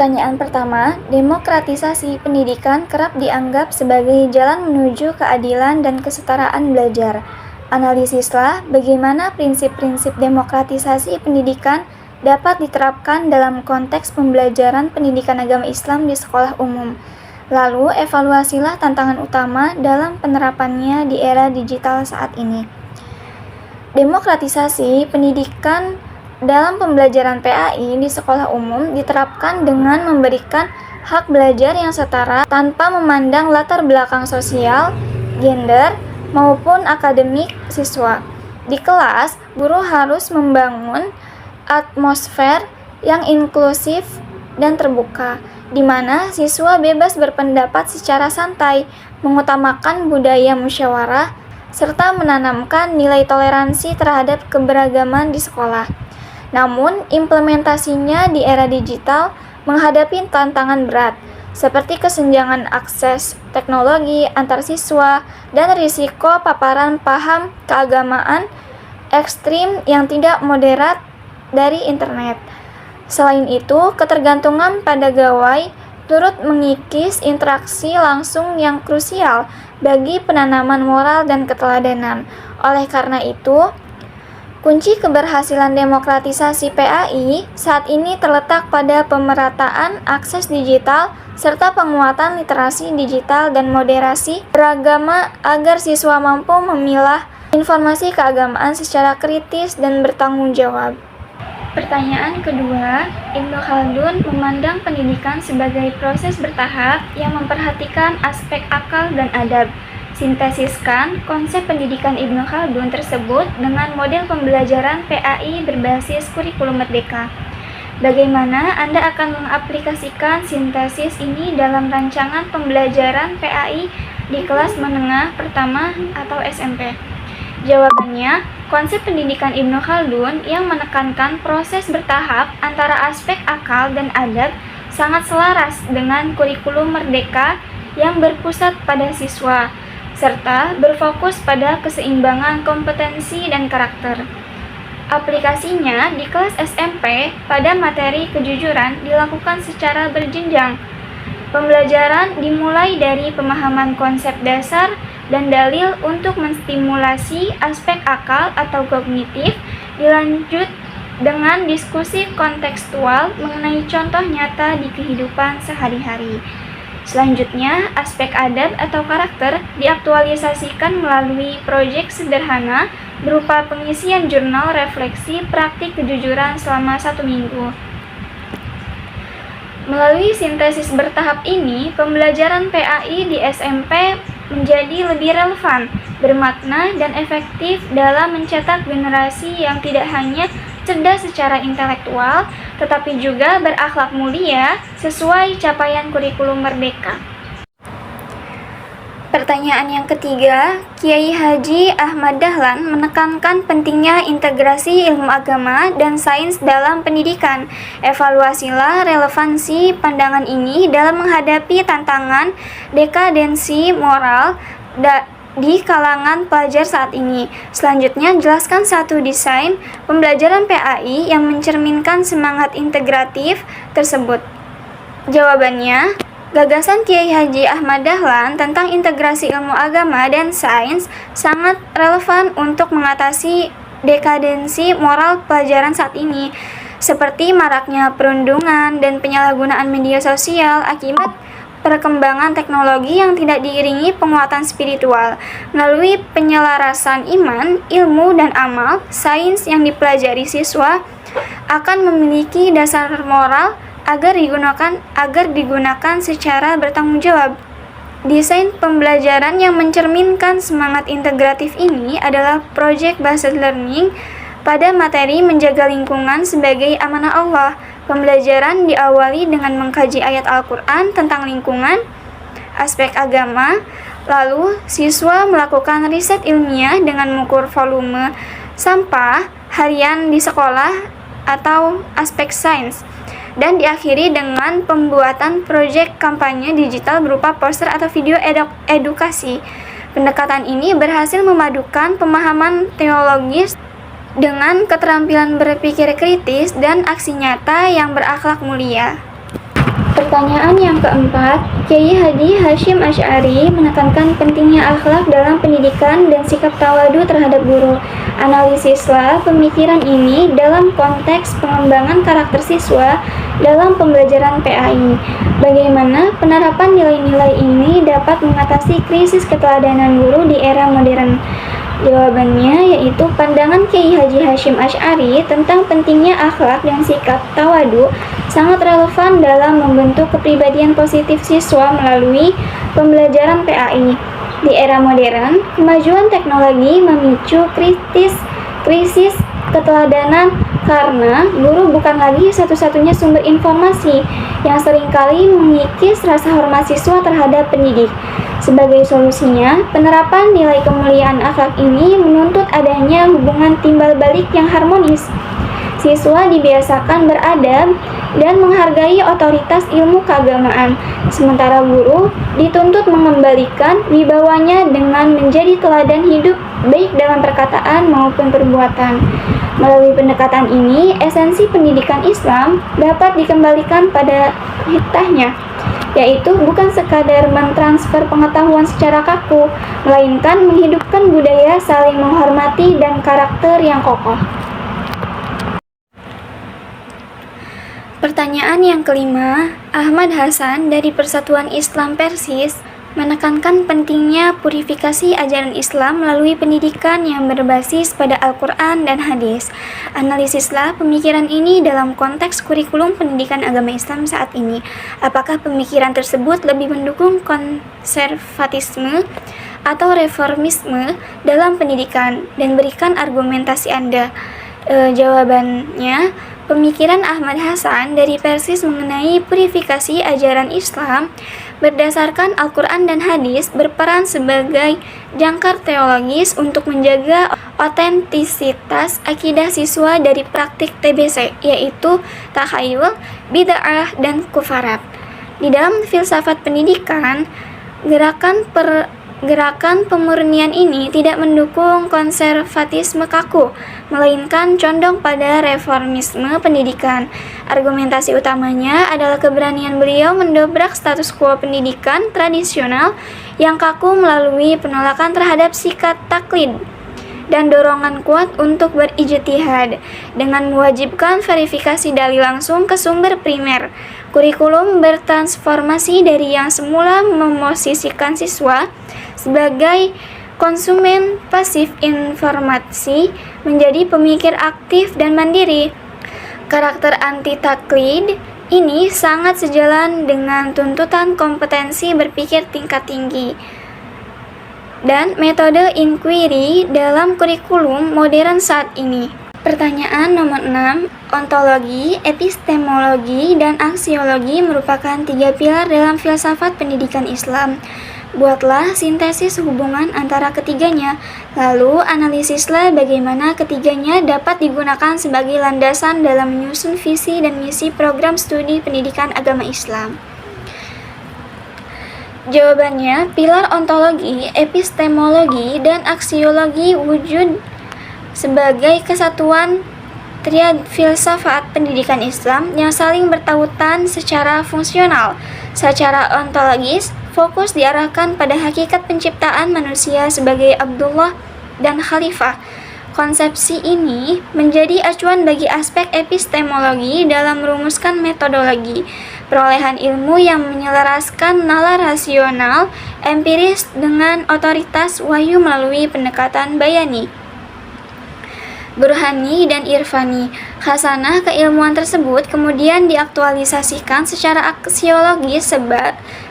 Pertanyaan pertama, demokratisasi pendidikan kerap dianggap sebagai jalan menuju keadilan dan kesetaraan belajar. Analisislah bagaimana prinsip-prinsip demokratisasi pendidikan dapat diterapkan dalam konteks pembelajaran pendidikan agama Islam di sekolah umum. Lalu, evaluasilah tantangan utama dalam penerapannya di era digital saat ini. Demokratisasi pendidikan dalam pembelajaran PAI di sekolah umum diterapkan dengan memberikan hak belajar yang setara tanpa memandang latar belakang sosial, gender, maupun akademik siswa. Di kelas, guru harus membangun atmosfer yang inklusif dan terbuka, di mana siswa bebas berpendapat secara santai, mengutamakan budaya musyawarah, serta menanamkan nilai toleransi terhadap keberagaman di sekolah. Namun, implementasinya di era digital menghadapi tantangan berat, seperti kesenjangan akses teknologi antar siswa dan risiko paparan paham keagamaan ekstrim yang tidak moderat dari internet. Selain itu, ketergantungan pada gawai turut mengikis interaksi langsung yang krusial bagi penanaman moral dan keteladanan. Oleh karena itu, kunci keberhasilan demokratisasi PAI saat ini terletak pada pemerataan akses digital serta penguatan literasi digital dan moderasi beragama agar siswa mampu memilah informasi keagamaan secara kritis dan bertanggung jawab. Pertanyaan kedua, Ibnu Khaldun memandang pendidikan sebagai proses bertahap yang memperhatikan aspek akal dan adab. Sintesiskan konsep pendidikan Ibnu Khaldun tersebut dengan model pembelajaran PAI berbasis kurikulum merdeka. Bagaimana Anda akan mengaplikasikan sintesis ini dalam rancangan pembelajaran PAI di kelas menengah pertama atau SMP? Jawabannya, konsep pendidikan Ibnu Khaldun yang menekankan proses bertahap antara aspek akal dan adab sangat selaras dengan kurikulum merdeka yang berpusat pada siswa, serta berfokus pada keseimbangan kompetensi dan karakter. Aplikasinya di kelas SMP pada materi kejujuran dilakukan secara berjenjang. Pembelajaran dimulai dari pemahaman konsep dasar dan dalil untuk menstimulasi aspek akal atau kognitif, dilanjut dengan diskusi kontekstual mengenai contoh nyata di kehidupan sehari-hari. Selanjutnya, aspek adab atau karakter diaktualisasikan melalui proyek sederhana berupa pengisian jurnal refleksi praktik kejujuran selama 1 minggu. Melalui sintesis bertahap ini, pembelajaran PAI di SMP menjadi lebih relevan, bermakna, dan efektif dalam mencetak generasi yang tidak hanya cerdas secara intelektual, tetapi juga berakhlak mulia sesuai capaian kurikulum merdeka. Pertanyaan yang ketiga, Kiai Haji Ahmad Dahlan menekankan pentingnya integrasi ilmu agama dan sains dalam pendidikan. Evaluasilah relevansi pandangan ini dalam menghadapi tantangan dekadensi moral di kalangan pelajar saat ini. Selanjutnya, jelaskan satu desain pembelajaran PAI yang mencerminkan semangat integratif tersebut. Jawabannya, gagasan Kiai Haji Ahmad Dahlan tentang integrasi ilmu agama dan sains sangat relevan untuk mengatasi dekadensi moral pelajaran saat ini, seperti maraknya perundungan dan penyalahgunaan media sosial akibat perkembangan teknologi yang tidak diiringi penguatan spiritual. Melalui penyelarasan iman, ilmu, dan amal, sains yang dipelajari siswa akan memiliki dasar moral agar digunakan secara bertanggung jawab. Desain pembelajaran yang mencerminkan semangat integratif ini adalah project-based learning pada materi menjaga lingkungan sebagai amanah Allah. Pembelajaran diawali dengan mengkaji ayat Al-Quran tentang lingkungan, aspek agama, lalu siswa melakukan riset ilmiah dengan mengukur volume sampah harian di sekolah atau aspek sains, dan diakhiri dengan pembuatan proyek kampanye digital berupa poster atau video edukasi. Pendekatan ini berhasil memadukan pemahaman teologis dengan keterampilan berpikir kritis dan aksi nyata yang berakhlak mulia. Pertanyaan yang keempat, Kiai Haji Hasyim Asy'ari menekankan pentingnya akhlak dalam pendidikan dan sikap tawadu terhadap guru. Analisislah pemikiran ini dalam konteks pengembangan karakter siswa dalam pembelajaran PAI. Bagaimana penerapan nilai-nilai ini dapat mengatasi krisis keteladanan guru di era modern? Jawabannya yaitu pandangan Kiai Haji Hasyim Asy'ari tentang pentingnya akhlak dan sikap tawadu sangat relevan dalam membentuk kepribadian positif siswa melalui pembelajaran PAI. Di era modern, kemajuan teknologi memicu krisis keteladanan karena guru bukan lagi satu-satunya sumber informasi yang seringkali mengikis rasa hormat siswa terhadap pendidik. Sebagai solusinya, penerapan nilai kemuliaan akhlak ini menuntut adanya hubungan timbal balik yang harmonis. Siswa dibiasakan beradab dan menghargai otoritas ilmu keagamaan, sementara guru dituntut mengembalikan wibawanya dengan menjadi teladan hidup baik dalam perkataan maupun perbuatan. Melalui pendekatan ini, esensi pendidikan Islam dapat dikembalikan pada hikmahnya, yaitu bukan sekadar mentransfer pengetahuan secara kaku, melainkan menghidupkan budaya saling menghormati dan karakter yang kokoh. Pertanyaan yang kelima, Ahmad Hasan dari Persatuan Islam Persis menekankan pentingnya purifikasi ajaran Islam melalui pendidikan yang berbasis pada Al-Quran dan Hadis. Analisislah pemikiran ini dalam konteks kurikulum pendidikan agama Islam saat ini. Apakah pemikiran tersebut lebih mendukung konservatisme atau reformisme dalam pendidikan? Dan berikan argumentasi Anda. Jawabannya, pemikiran Ahmad Hasan dari Persis mengenai purifikasi ajaran Islam berdasarkan Al-Quran dan Hadis berperan sebagai jangkar teologis untuk menjaga otentisitas akidah siswa dari praktik TBC, yaitu takhayul, bid'ah, dan kufarat. Di dalam filsafat pendidikan, gerakan pemurnian ini tidak mendukung konservatisme kaku, melainkan condong pada reformisme pendidikan. Argumentasi utamanya adalah keberanian beliau mendobrak status quo pendidikan tradisional yang kaku melalui penolakan terhadap sikap taklid dan dorongan kuat untuk berijtihad dengan mewajibkan verifikasi dalil langsung ke sumber primer. Kurikulum bertransformasi dari yang semula memosisikan siswa sebagai konsumen pasif informasi menjadi pemikir aktif dan mandiri. Karakter anti-taklid ini sangat sejalan dengan tuntutan kompetensi berpikir tingkat tinggi dan metode inquiry dalam kurikulum modern saat ini. Pertanyaan nomor 6, ontologi, epistemologi, dan aksiologi merupakan 3 pilar dalam filsafat pendidikan Islam. Buatlah sintesis hubungan antara ketiganya, lalu analisislah bagaimana ketiganya dapat digunakan sebagai landasan dalam menyusun visi dan misi program studi pendidikan agama Islam. Jawabannya, pilar ontologi, epistemologi, dan aksiologi wujud sebagai kesatuan triad filsafat pendidikan Islam yang saling bertautan secara fungsional. Secara ontologis, fokus diarahkan pada hakikat penciptaan manusia sebagai Abdullah dan Khalifah. Konsepsi ini menjadi acuan bagi aspek epistemologi dalam merumuskan metodologi perolehan ilmu yang menyelaraskan nalar rasional empiris dengan otoritas wahyu melalui pendekatan bayani, burhani, dan irfani. Khasanah keilmuan tersebut kemudian diaktualisasikan secara aksiologis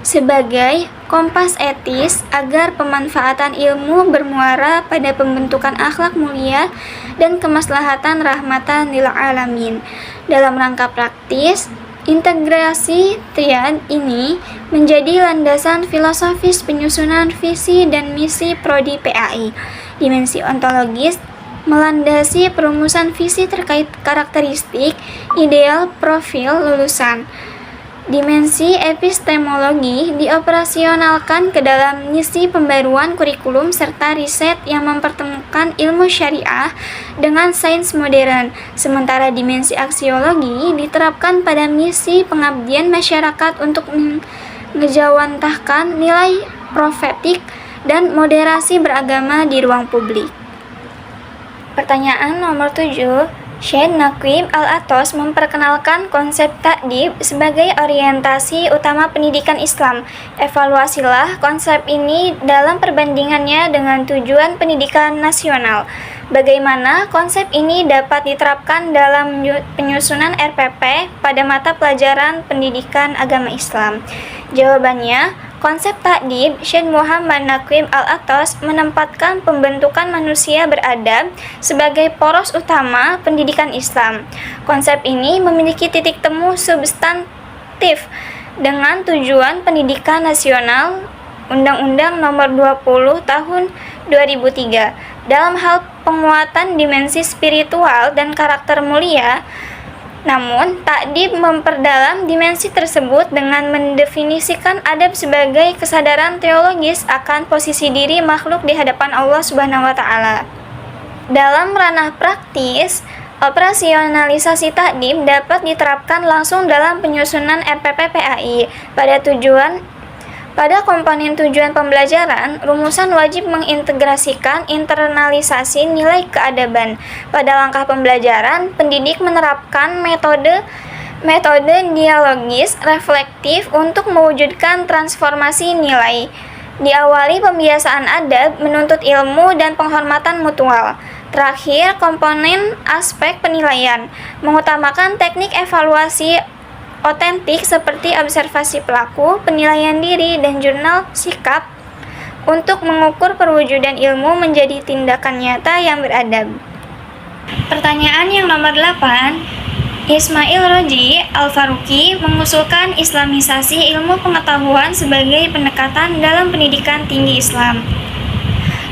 sebagai kompas etis agar pemanfaatan ilmu bermuara pada pembentukan akhlak mulia dan kemaslahatan rahmatan lil alamin. Dalam rangka praktis, integrasi triad ini menjadi landasan filosofis penyusunan visi dan misi prodi PAI. Dimensi ontologis melandasi perumusan visi terkait karakteristik, ideal, profil lulusan. Dimensi epistemologi dioperasionalkan ke dalam misi pembaruan kurikulum serta riset yang mempertemukan ilmu syariah dengan sains modern, sementara dimensi aksiologi diterapkan pada misi pengabdian masyarakat untuk mengejawantahkan nilai profetik dan moderasi beragama di ruang publik. Pertanyaan nomor 7. Syekh Naqib Al-Athos memperkenalkan konsep ta'dib sebagai orientasi utama pendidikan Islam. Evaluasilah konsep ini dalam perbandingannya dengan tujuan pendidikan nasional. Bagaimana konsep ini dapat diterapkan dalam penyusunan RPP pada mata pelajaran pendidikan agama Islam? Jawabannya, konsep ta'dib Syekh Muhammad Naqib Al-Athos menempatkan pembentukan manusia beradab sebagai poros utama pendidikan Islam. Konsep ini memiliki titik temu substantif dengan tujuan pendidikan nasional Undang-Undang Nomor 20 Tahun 2003 dalam hal penguatan dimensi spiritual dan karakter mulia. Namun, ta'dib memperdalam dimensi tersebut dengan mendefinisikan adab sebagai kesadaran teologis akan posisi diri makhluk di hadapan Allah Subhanahu wa taala. Dalam ranah praktis, operasionalisasi ta'dib dapat diterapkan langsung dalam penyusunan RPP PAI. Pada komponen tujuan pembelajaran, rumusan wajib mengintegrasikan internalisasi nilai keadaban. Pada langkah pembelajaran, pendidik menerapkan metode dialogis reflektif untuk mewujudkan transformasi nilai. Diawali pembiasaan adab, menuntut ilmu dan penghormatan mutual. Terakhir, komponen aspek penilaian, mengutamakan teknik evaluasi otentik seperti observasi pelaku, penilaian diri, dan jurnal sikap untuk mengukur perwujudan ilmu menjadi tindakan nyata yang beradab. Pertanyaan yang nomor 8. Ismail Roji Al-Faruqi mengusulkan islamisasi ilmu pengetahuan sebagai pendekatan dalam pendidikan tinggi Islam.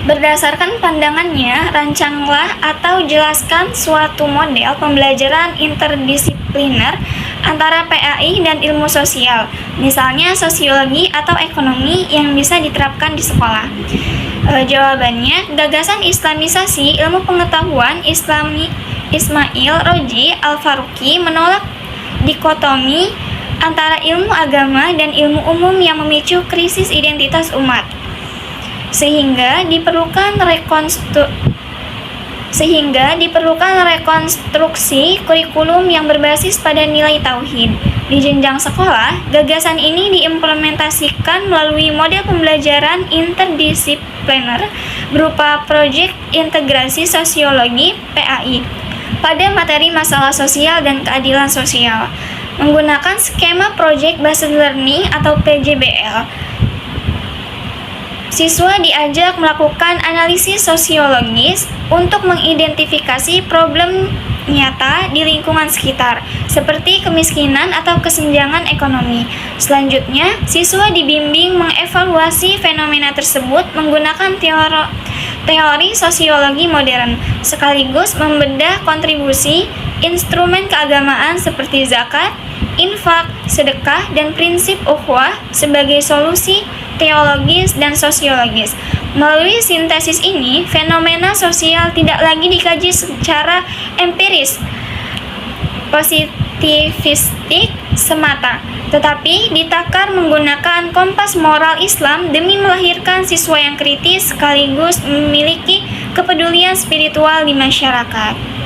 Berdasarkan pandangannya, rancanglah atau jelaskan suatu model pembelajaran interdisipliner antara PAI dan ilmu sosial, misalnya sosiologi atau ekonomi yang bisa diterapkan di sekolah. Jawabannya, gagasan islamisasi ilmu pengetahuan Ismail Roji Al-Faruqi menolak dikotomi antara ilmu agama dan ilmu umum yang memicu krisis identitas umat. Sehingga diperlukan rekonstruksi kurikulum yang berbasis pada nilai tauhid. Di jenjang sekolah, gagasan ini diimplementasikan melalui model pembelajaran interdisipliner berupa proyek integrasi sosiologi PAI pada materi masalah sosial dan keadilan sosial, menggunakan skema Project Based Learning atau PJBL. Siswa diajak melakukan analisis sosiologis untuk mengidentifikasi problem nyata di lingkungan sekitar, seperti kemiskinan atau kesenjangan ekonomi. Selanjutnya, siswa dibimbing mengevaluasi fenomena tersebut menggunakan teori sosiologi modern, sekaligus membedah kontribusi instrumen keagamaan seperti zakat, infak, sedekah, dan prinsip ukhuwah sebagai solusi teologis dan sosiologis. Melalui sintesis ini, fenomena sosial tidak lagi dikaji secara empiris, positivistik semata, tetapi ditakar menggunakan kompas moral Islam demi melahirkan siswa yang kritis sekaligus memiliki kepedulian spiritual di masyarakat.